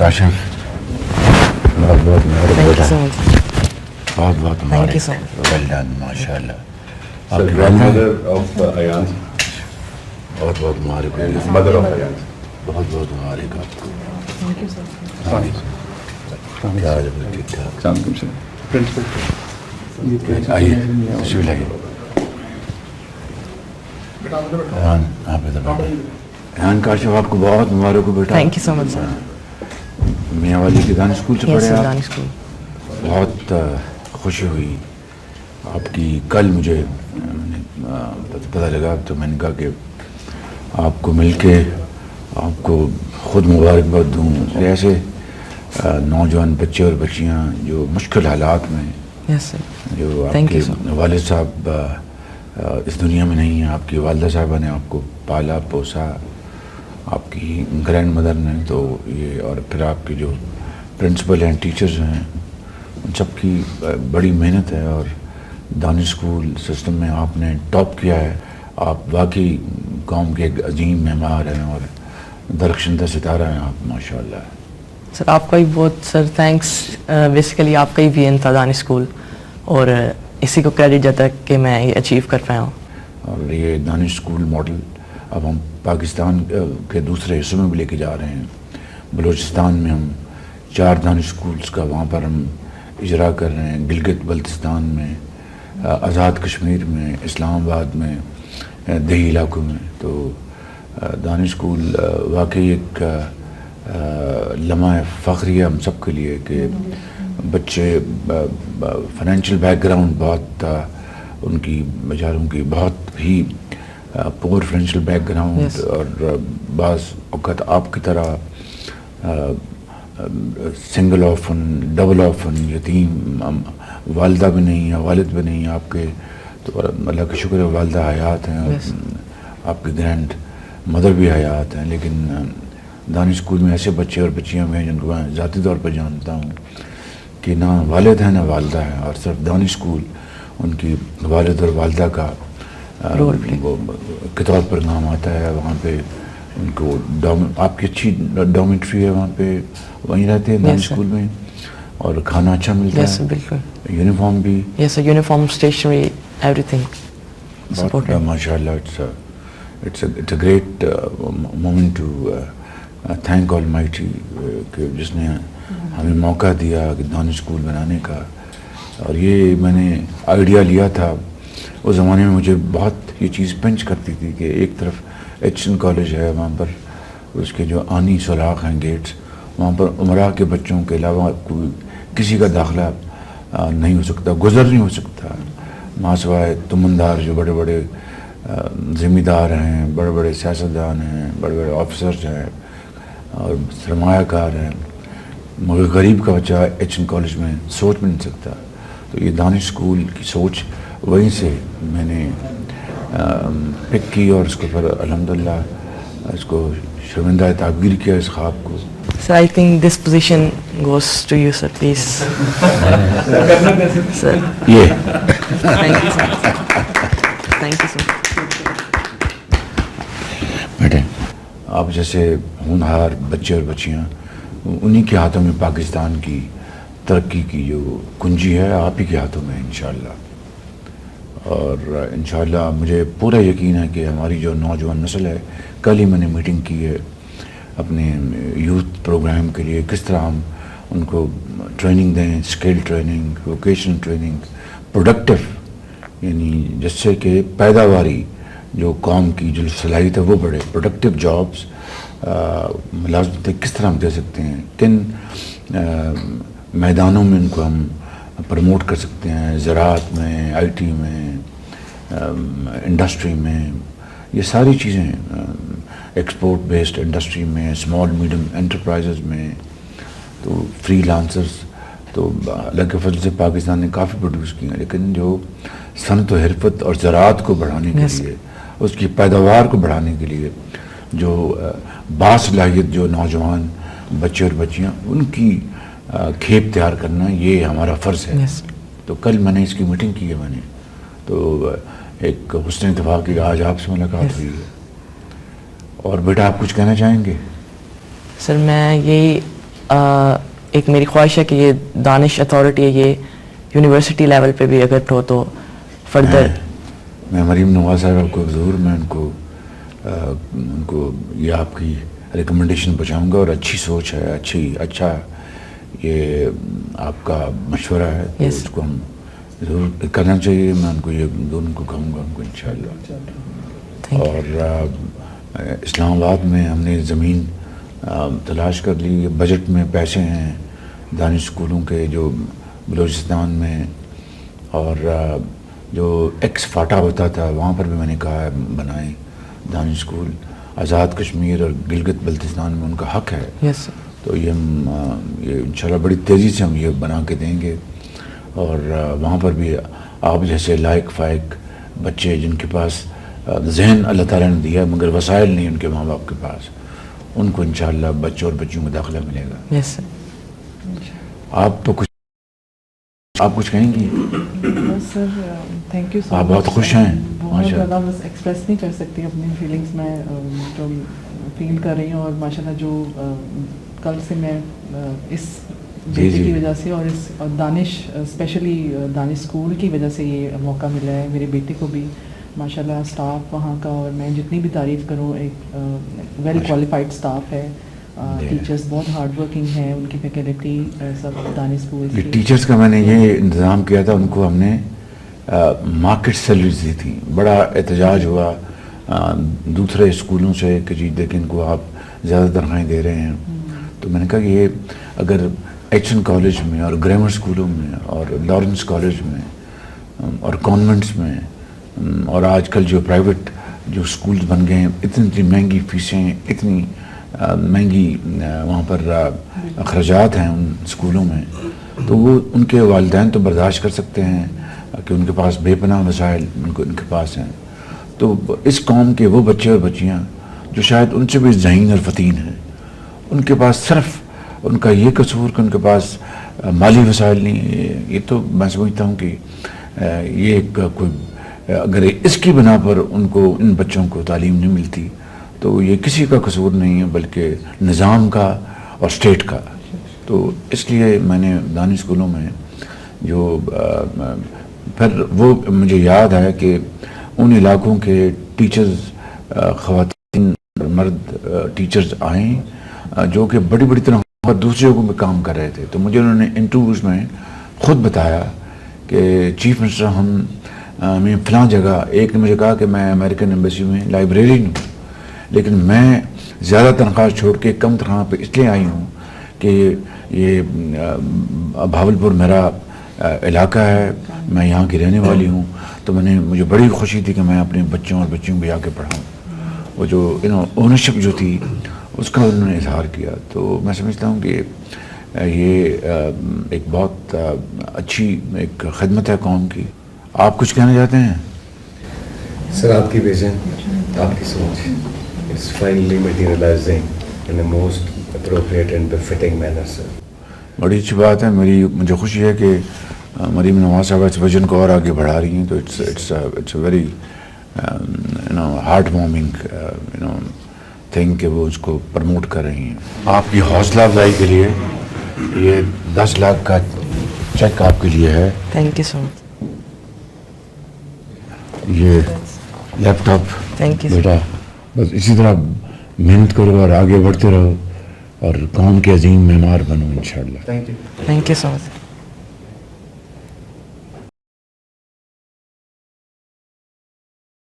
काशिफ बहुत बहुत बहुत वेल डन माशाल्लाह. grandmother of Ayan, बहुत बहुत मुबारक हो. mother of Ayan. बहुत बहुत मुबारक आपको. क्या हाल है? ठीक ठाक. Principal. आइए तशरीफ लाइए. ईरान आप इधर बैठे. ईरान काशिफ आपको बहुत मुबारक हो बेटा. Thank you so much sir. मियाँ वाली के दानिश स्कूल से यस पढ़े सर, आप. दानिश स्कूल. बहुत खुशी हुई आपकी. कल मुझे पता लगा तो मैंने कहा कि आपको मिलके आपको ख़ुद मुबारकबाद दूँ. ऐसे नौजवान बच्चे और बच्चियाँ जो मुश्किल हालात में, यस सर. जो Thank you, आपके वालिद साहब इस दुनिया में नहीं है, आपकी वालदा साहबा ने आपको पाला पोसा, आपकी ग्रैंड मदर ने, तो ये और फिर आपके जो प्रिंसिपल हैं, टीचर्स हैं, उन सब की बड़ी मेहनत है. और दानिश स्कूल सिस्टम में आपने टॉप किया है. आप वाकई कौम के एक अजीम मेहमान हैं और दरख्शंदा सितारा हैं आप माशाल्लाह. सर आपका ही बहुत सर थैंक्स. बेसिकली आपका ही विजन था दानिश स्कूल और इसी को क्रेडिट जाता है कि मैं ये अचीव कर पाया हूँ. और ये दानिश स्कूल मॉडल अब हम पाकिस्तान के दूसरे हिस्सों में भी लेके जा रहे हैं. बलूचिस्तान में हम 4 दानिश स्कूल्स का वहाँ पर हम इजरा कर रहे हैं. गिलगित बल्तिस्तान में, आज़ाद कश्मीर में, इस्लामाबाद में, देही इलाकों में. तो दानिश स्कूल वाकई एक लम्हा फ़ख्रिया हम सब के लिए कि बच्चे फाइनेंशियल बैकग्राउंड बहुत उनकी बेचारों की बहुत ही पुअर फाइनेंशियल बैकग्राउंड. Yes. और बाज़ औक़ात आपकी तरह सिंगल ऑफन, डबल ऑफन, यतीम वालदा भी नहीं है, वालिद भी नहीं है आपके. तो अल्लाह का शुक्र है वालदा हयात हैं और Yes. आपके ग्रैंड मदर भी हयात हैं. लेकिन दानिश स्कूल में ऐसे बच्चे और बच्चियां भी हैं जिनको मैं ज़ाती तौर पर जानता हूँ कि ना वालिद हैं ना वालदा है, और सिर्फ दानिश स्कूल उनकी वालिद और वालदा का रोल प्ले के तौर पर नाम आता है. वहाँ पे उनको आपकी अच्छी डॉर्मेट्री है, वहाँ पे वहीं रहते हैं दानिश स्कूल में, और खाना अच्छा मिलता यस है. बिल्कुल. यूनिफॉर्म भी. Yes sir, uniform, stationery, everything supported. माशाल्लाह. It's a great moment to thank almighty कि जिसने हमें मौका दिया कि दानिश स्कूल बनाने का. और ये मैंने आइडिया लिया था उस ज़माने में. मुझे बहुत ये चीज़ पंच करती थी कि एक तरफ एचएन कॉलेज है, वहाँ पर उसके जो आनी सुराख हैं गेट्स, वहाँ पर उमरा के बच्चों के अलावा कोई किसी का दाखिला नहीं हो सकता, गुज़र नहीं हो सकता. मासवाए तुमंदार जो बड़े बड़े ज़िम्मेदार हैं, बड़े बड़े सियासतदान हैं, बड़े बड़े ऑफिसर्स हैं और सरमायाकार हैं, मगर गरीब का बच्चा एचएन कॉलेज में सोच भी नहीं सकता. तो ये दानिश स्कूल की सोच वहीं से मैंने पिक की और इसको फिर अल्हम्दुलिल्लाह इसको शर्मिंदा ताबीर किया इस ख्वाब को. Sir I think this position goes to you sir, please. Sir ये thank you sir. Thank you sir. बेटे आप जैसे होनहार बच्चे और बच्चियाँ, उन्हीं के हाथों में पाकिस्तान की तरक्की की जो कुंजी है आप ही के हाथों में है इंशाअल्लाह. और इंशाअल्लाह मुझे पूरा यकीन है कि हमारी जो नौजवान नस्ल है, कल ही मैंने मीटिंग की है अपने यूथ प्रोग्राम के लिए, किस तरह हम उनको ट्रेनिंग दें, skill training, vocational training, productive, यानी जिससे कि पैदावारी जो कौम की जो सलाहियत है वो बढ़े. प्रोडक्टिव जॉब्स मुलाज़मतें किस तरह हम दे सकते हैं, किन मैदानों में उनको हम प्रमोट कर सकते हैं, ज़राअत में, आईटी में, इंडस्ट्री में, ये सारी चीज़ें, एक्सपोर्ट बेस्ड इंडस्ट्री में, स्मॉल मीडियम एंटरप्राइजेज़ में, तो फ्रीलांसर्स. तो अल्लाह के फजल से पाकिस्तान ने काफ़ी प्रोड्यूस किए हैं. लेकिन जो सनत व हिरफत और ज़राअत को बढ़ाने के लिए, उसकी पैदावार को बढ़ाने के लिए जो बासलाहियत जो नौजवान बच्चे और बच्चियाँ, उनकी खेप तैयार करना ये हमारा फ़र्ज़ है. Yes. तो कल मैंने इसकी मीटिंग की है मैंने, तो एक हुस्न इत्तेफाक की आज आपसे मुलाकात हुई है. और बेटा आप कुछ कहना चाहेंगे? सर मैं यही ایک میری خواہش ہے کہ یہ دانش اتھارٹی ہے یہ یونیورسٹی لیول پہ بھی اگر ہو تو فردر. میں مریم نواز صاحب کو ضرور میں ان کو یہ آپ کی ریکمنڈیشن پہنچاؤں گا, اور اچھی سوچ ہے, اچھا یہ آپ کا مشورہ ہے, تو اس کو ہم ضرور کرنا چاہیے. میں ان کو یہ دونوں کو کہوں گا ان کو انشاءاللہ. اور اسلام آباد میں ہم نے زمین تلاش کر لی, بجٹ میں پیسے ہیں دانش اسکولوں کے جو بلوچستان میں, اور جو ایکس فاٹا ہوتا تھا وہاں پر بھی میں نے کہا ہے بنائیں دانش اسکول. آزاد کشمیر اور گلگت بلتستان میں ان کا حق ہے. یس تو یہ ہم یہ انشاءاللہ بڑی تیزی سے ہم یہ بنا کے دیں گے, اور وہاں پر بھی آپ جیسے لائق فائق بچے جن کے پاس ذہن اللہ تعالیٰ نے دیا مگر وسائل نہیں ان کے ماں باپ کے پاس, ان کو انشاءاللہ بچوں اور بچیوں کو داخلہ ملے گا. یس سر. آپ کچھ کہیں گی؟ سر تھینک یو سو مچ. آپ بہت خوش ہیں بہت زیادہ, بس ایکسپریس نہیں کر سکتی اپنی فیلنگس میں جو فیل کر رہی ہوں, اور ماشاءاللہ جو کل سے میں اس بیٹے کی وجہ سے اور دانش اسپیشلی دانش اسکول کی وجہ سے یہ موقع ملا ہے میرے بیٹے کو بھی. ماشاءاللہ اسٹاف وہاں کا, اور میں جتنی بھی تعریف کروں, ایک ویل کوالیفائڈ اسٹاف ہے, ٹیچرز بہت ہارڈ ورکنگ ہیں, ان کی فیکلٹی سب دانش اسکول کی. ٹیچرز کا میں نے یہ انتظام کیا تھا, ان کو ہم نے مارکیٹ سیلریز دی تھی. بڑا احتجاج ہوا دوسرے اسکولوں سے کہ جی دیکھیں ان کو آپ زیادہ تنخواہیں دے رہے ہیں. تو میں نے کہا کہ یہ اگر ایچ این کالج میں اور گرامر اسکولوں میں اور لارنس کالج میں اور کانوینٹس میں, اور آج کل جو پرائیویٹ جو اسکولز بن گئے ہیں, اتنی مہنگی فیسیں, اتنی مہنگی وہاں پر اخراجات ہیں ان اسکولوں میں, تو وہ ان کے والدین تو برداشت کر سکتے ہیں کہ ان کے پاس بے پناہ وسائل ان کے پاس ہیں. تو اس قوم کے وہ بچے اور بچیاں جو شاید ان سے بھی ذہین اور فتین ہیں, ان کے پاس صرف ان کا یہ قصور کہ ان کے پاس مالی وسائل نہیں. یہ تو میں سمجھتا ہوں کہ یہ کوئی اگر اس کی بنا پر ان کو ان بچوں کو تعلیم نہیں ملتی تو یہ کسی کا قصور نہیں ہے بلکہ نظام کا اور اسٹیٹ کا. تو اس لیے میں نے دانش اسکولوں میں جو پھر وہ مجھے یاد ہے کہ ان علاقوں کے ٹیچرز, خواتین مرد ٹیچرز آئیں جو کہ بڑی بڑی طرح دوسری جگہوں میں کام کر رہے تھے. تو مجھے انہوں نے انٹرویوز میں خود بتایا کہ چیف منسٹر ہمیں فلاں جگہ, ایک نے مجھے کہا کہ میں امریکن ایمبیسی میں لائبریرین ہوں, لیکن میں زیادہ تنخواہ چھوڑ کے کم تنخواہ پہ اس لیے آئی ہوں کہ یہ بھاولپور میرا علاقہ ہے, میں یہاں کی رہنے والی ہوں. تو مجھے بڑی خوشی تھی کہ میں اپنے بچوں اور بچیوں کو جا کے پڑھاؤں. وہ جو اونرشپ جو تھی اس کا انہوں نے اظہار کیا. تو میں سمجھتا ہوں کہ یہ ایک بہت اچھی ایک خدمت ہے قوم کی. آپ کچھ کہنا چاہتے ہیں؟ سر آپ کی ویژن, آپ کی سوچ is finally materializing in a most appropriate and befitting manner, sir. بڑی اچھی بات ہے. مجھے خوشی ہے کہ مریم نواز صاحب اس ویژن کو اور آگے بڑھا رہی ہیں. تو it's a very heart warming thing کہ وہ اس کو پروموٹ کر رہی ہیں. آپ کی حوصلہ افزائی کے لیے یہ 10 لاکھ کا چیک آپ کے لیے ہے. تھینک یو سو مچ. یہ لیپ ٹاپ تھینک یو بیٹا, بس اسی طرح محنت کرو اور آگے بڑھتے رہو اور قوم کے عظیم معمار بنو انشاءاللہ. Thank you. Thank you so much.